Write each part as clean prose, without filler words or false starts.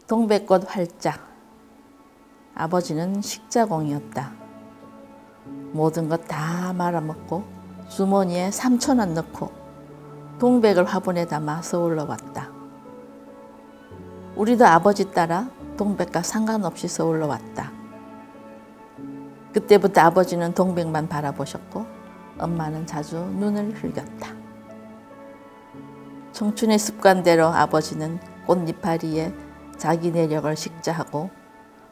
동백꽃 활짝. 아버지는 식자공이었다. 모든 것 다 말아먹고 주머니에 3,000원 넣고 동백을 화분에 담아 서울로 왔다. 우리도 아버지 따라 동백과 상관없이 서울로 왔다. 그때부터 아버지는 동백만 바라보셨고 엄마는 자주 눈을 흘겼다. 청춘의 습관대로 아버지는 꽃잎파리에 자기 내력을 식자하고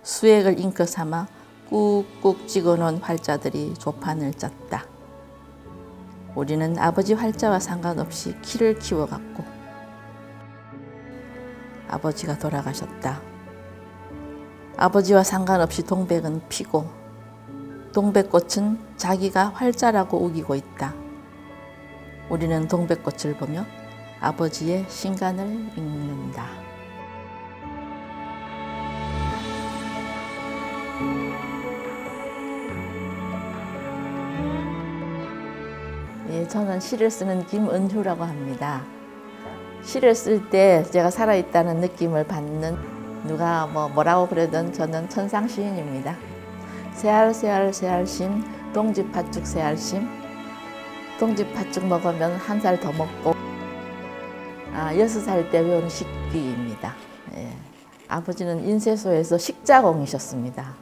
수액을 잉크 삼아 꾹꾹 찍어놓은 활자들이 조판을 짰다. 우리는 아버지 활자와 상관없이 키를 키워갔고 아버지가 돌아가셨다. 아버지와 상관없이 동백은 피고 동백꽃은 자기가 활자라고 우기고 있다. 우리는 동백꽃을 보며 아버지의 신간을 읽는다. 예, 저는 시를 쓰는 김은휴라고 합니다. 시를 쓸 때 제가 살아있다는 느낌을 받는 누가 뭐라고 그러든 저는 천상 시인입니다. 새알심, 동지 팥죽 새알심. 동지 팥죽 먹으면 한 살 더 먹고 6살 때 외운 식기입니다. 예. 아버지는 인쇄소에서 식자공이셨습니다.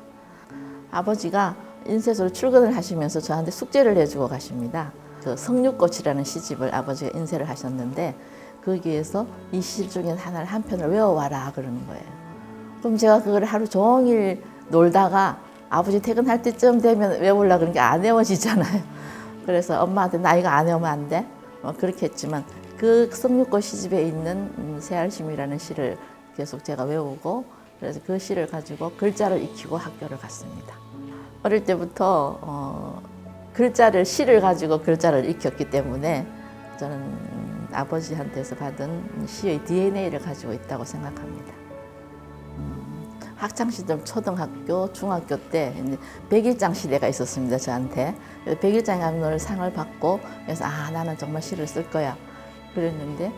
아버지가 인쇄소로 출근을 하시면서 저한테 숙제를 해주고 가십니다. 그 성류꽃이라는 시집을 아버지가 인쇄를 하셨는데 거기에서 이 시 중에 하나를 한 편을 외워와라 그러는 거예요. 그럼 제가 그걸 하루 종일 놀다가 아버지 퇴근할 때쯤 되면 외우려고 그러는 게 안 외워지잖아요. 그래서 엄마한테 나 이거 안 외우면 안 돼? 그렇게 했지만 그 성류꽃 시집에 있는 새알심이라는 시를 계속 제가 외우고 그래서 그 시를 가지고 글자를 익히고 학교를 갔습니다. 어릴 때부터 시를 가지고 글자를 익혔기 때문에 저는 아버지한테서 받은 시의 DNA를 가지고 있다고 생각합니다. 학창시절 초등학교, 중학교 때 백일장 시대가 있었습니다, 저한테. 백일장에 가면 상을 받고 그래서 나는 정말 시를 쓸 거야. 그랬는데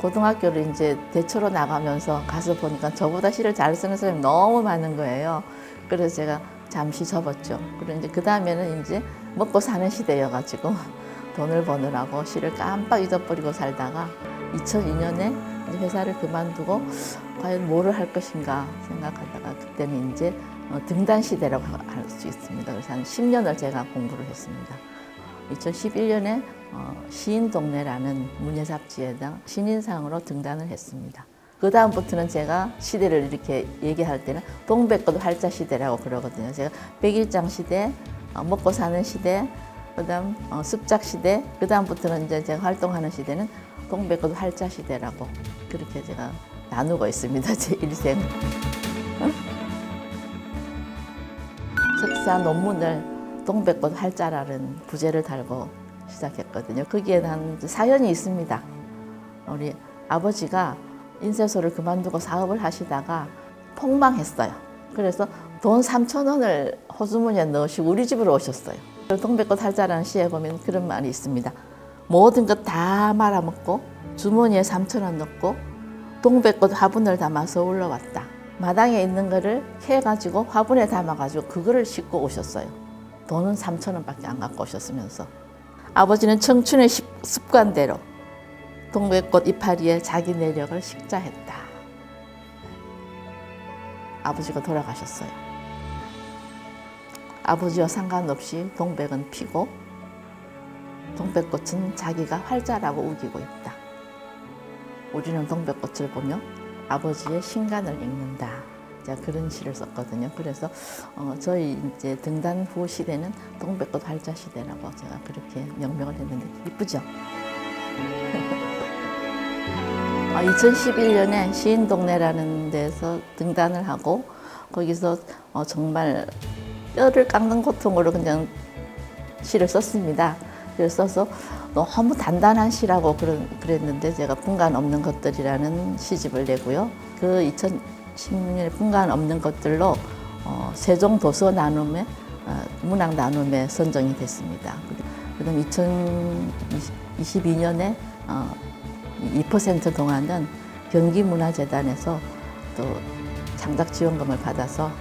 고등학교를 이제 대초로 나가면서 가서 보니까 저보다 시를 잘 쓰는 사람이 너무 많은 거예요. 그래서 제가 잠시 접었죠. 그리고 이제 그 다음에는 이제 먹고 사는 시대여가지고 돈을 버느라고 시를 깜빡 잊어버리고 살다가 2002년에 회사를 그만두고 과연 뭐를 할 것인가 생각하다가 그때는 이제 등단 시대라고 할 수 있습니다. 그래서 한 10년을 제가 공부를 했습니다. 2011년에 시인동네라는 문예 잡지에다 신인상으로 등단을 했습니다. 그 다음부터는 제가 시대를 이렇게 얘기할 때는 동백꽃 활자 시대라고 그러거든요. 제가 백일장 시대, 먹고 사는 시대, 그다음 습작 시대, 그 다음부터는 이제 제가 활동하는 시대는 동백꽃 활자 시대라고 그렇게 제가 나누고 있습니다. 제 일생을. 석사 논문을 동백꽃 활자라는 부제를 달고 시작했거든요. 거기에 한 사연이 있습니다. 우리 아버지가 인쇄소를 그만두고 사업을 하시다가 폭망했어요. 그래서 돈 3,000원을 호주머니에 넣으시고 우리 집으로 오셨어요. 동백꽃 활자라는 시에 보면 그런 말이 있습니다. 모든 것 다 말아먹고 주머니에 3,000원 넣고 동백꽃 화분을 담아 서울로 왔다. 마당에 있는 거를 캐가지고 화분에 담아가지고 그거를 싣고 오셨어요. 돈은 3,000원밖에 안 갖고 오셨으면서. 아버지는 청춘의 습관대로 동백꽃 이파리에 자기 내력을 식자했다. 아버지가 돌아가셨어요. 아버지와 상관없이 동백은 피고 동백꽃은 자기가 활자라고 우기고 있다. 우리는 동백꽃을 보며 아버지의 신간을 읽는다. 제가 그런 시를 썼거든요. 그래서 저희 이제 등단 후 시대는 동백꽃 활자 시대라고 제가 그렇게 명명을 했는데 이쁘죠? 2011년에 시인동네라는 데서 등단을 하고 거기서 정말 뼈를 깎는 고통으로 그냥 시를 썼습니다. 그래서 써서 너무 단단한 시라고 그랬는데 제가 분간 없는 것들이라는 시집을 내고요. 그 2016년에 분간 없는 것들로 세종 도서 나눔의 문학 나눔에 선정이 됐습니다. 그다음 2022년에 2% 동안은 경기문화재단에서 또 창작 지원금을 받아서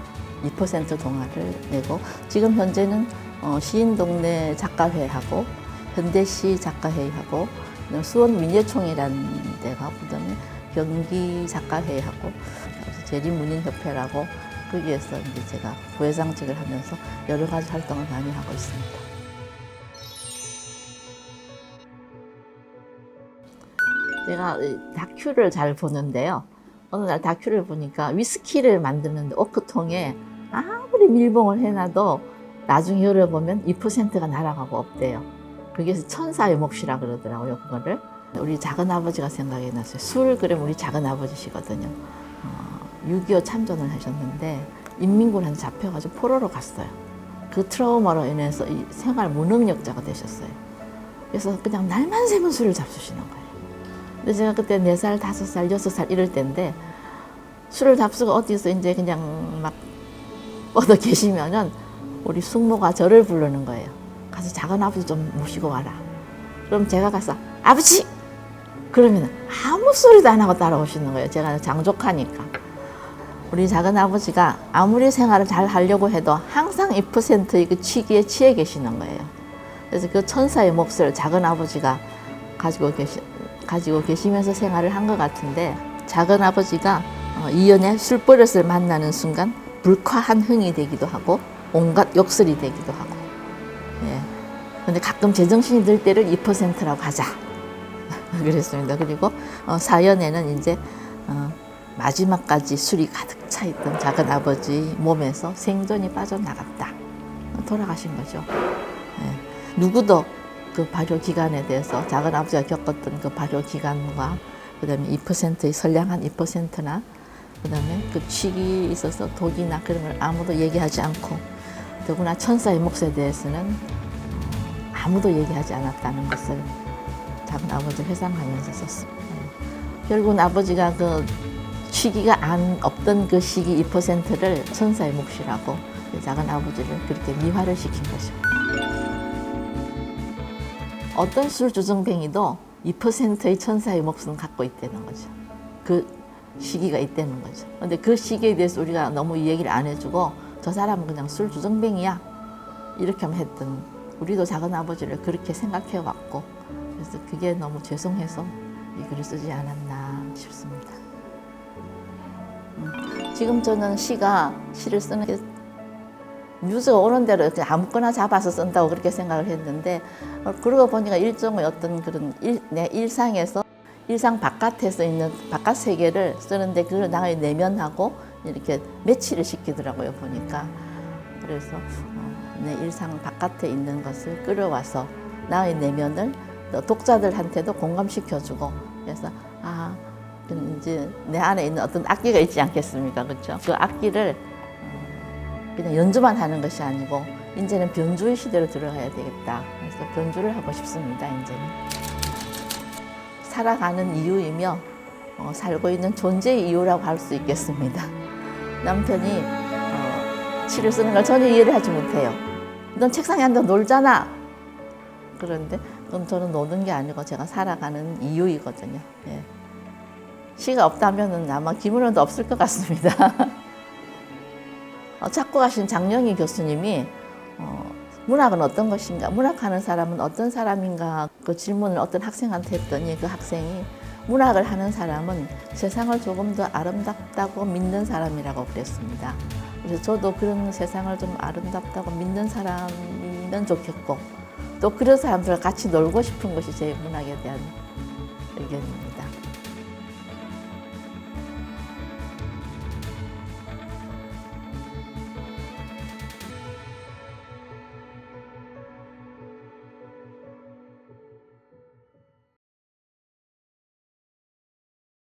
2% 동화를 내고 지금 현재는 시인동네 작가회하고 현대시 작가회하고 수원 민예총이라는 데가 그다음에 경기 작가회하고 재리문인협회라고 거기에서 이제 제가 부회장직을 하면서 여러 가지 활동을 많이 하고 있습니다. 제가 다큐를 잘 보는데요. 어느 날 다큐를 보니까 위스키를 만드는 오크통에 아무리 밀봉을 해놔도 나중에 열어보면 2%가 날아가고 없대요. 그게 천사의 몫이라 그러더라고요, 그거를. 우리 작은아버지가 생각이 났어요. 술 그러면 우리 작은아버지시거든요. 6.25 참전을 하셨는데 인민군한테 잡혀가지고 포로로 갔어요. 그 트라우마로 인해서 이 생활 무능력자가 되셨어요. 그래서 그냥 날만 새면 술을 잡수시는 거예요. 근데 제가 그때 4살, 5살, 6살 이럴 때인데 술을 잡수고 어디서 이제 그냥 막 뻗어 계시면은 우리 숙모가 저를 부르는 거예요. 가서 작은아버지 좀 모시고 와라. 그럼 제가 가서 아버지! 그러면 아무 소리도 안 하고 따라오시는 거예요. 제가 장족하니까. 우리 작은아버지가 아무리 생활을 잘 하려고 해도 항상 2%의 그 취기에 취해 계시는 거예요. 그래서 그 천사의 몫을 작은아버지가 가지고 계시면서 생활을 한 것 같은데 작은아버지가 이연의 술버릇을 만나는 순간 불쾌한 흥이 되기도 하고 온갖 욕설이 되기도 하고 예. 근데 가끔 제정신이 들 때를 2%라고 하자 그랬습니다. 그리고 사연에는 이제 마지막까지 술이 가득 차 있던 작은아버지 몸에서 생전이 빠져나갔다. 돌아가신 거죠. 예. 누구도 그 발효 기간에 대해서 작은아버지가 겪었던 그 발효 기간과 그다음에 2%의 선량한 2%나 그다음에 그 취기에 있어서 독이나 그런 걸 아무도 얘기하지 않고 더구나 천사의 몫에 대해서는 아무도 얘기하지 않았다는 것을 작은아버지 회상하면서 썼습니다. 결국은 아버지가 그 취기가 없던 그 시기 2%를 천사의 몫이라고 작은아버지를 그렇게 미화를 시킨 거죠. 어떤 술주정뱅이도 2%의 천사의 몫은 갖고 있다는 거죠. 그 시기가 있다는 거죠. 근데 그 시기에 대해서 우리가 너무 이 얘기를 안 해주고 저 사람은 그냥 술주정뱅이야 이렇게만 했던 우리도 작은아버지를 그렇게 생각해 왔고 그래서 그게 너무 죄송해서 이 글을 쓰지 않았나 싶습니다. 지금 저는 시를 쓰는 게 뉴스가 오는 대로 아무거나 잡아서 쓴다고 그렇게 생각을 했는데 그러고 보니까 일종의 어떤 그런 내 일상에서 일상 바깥에서 있는 바깥 세계를 쓰는데 그걸 나의 내면하고 이렇게 매치를 시키더라고요 보니까. 그래서 내 일상 바깥에 있는 것을 끌어와서 나의 내면을 독자들한테도 공감시켜주고 그래서 이제 내 안에 있는 어떤 악기가 있지 않겠습니까, 그렇죠? 그 악기를 그냥 연주만 하는 것이 아니고 이제는 변주의 시대로 들어가야 되겠다. 그래서 변주를 하고 싶습니다. 이제는 살아가는 이유이며 살고 있는 존재의 이유라고 할 수 있겠습니다. 남편이 시를 쓰는 걸 전혀 이해를 하지 못해요. 넌 책상에 앉아 놀잖아. 그런데 그건 저는 노는 게 아니고 제가 살아가는 이유이거든요. 예. 시가 없다면 아마 김은호도 없을 것 같습니다. 작곡하신 장영희 교수님이 문학은 어떤 것인가, 문학하는 사람은 어떤 사람인가 그 질문을 어떤 학생한테 했더니 그 학생이 문학을 하는 사람은 세상을 조금 더 아름답다고 믿는 사람이라고 그랬습니다. 그래서 저도 그런 세상을 좀 아름답다고 믿는 사람이면 좋겠고 또 그런 사람들과 같이 놀고 싶은 것이 제 문학에 대한 의견입니다.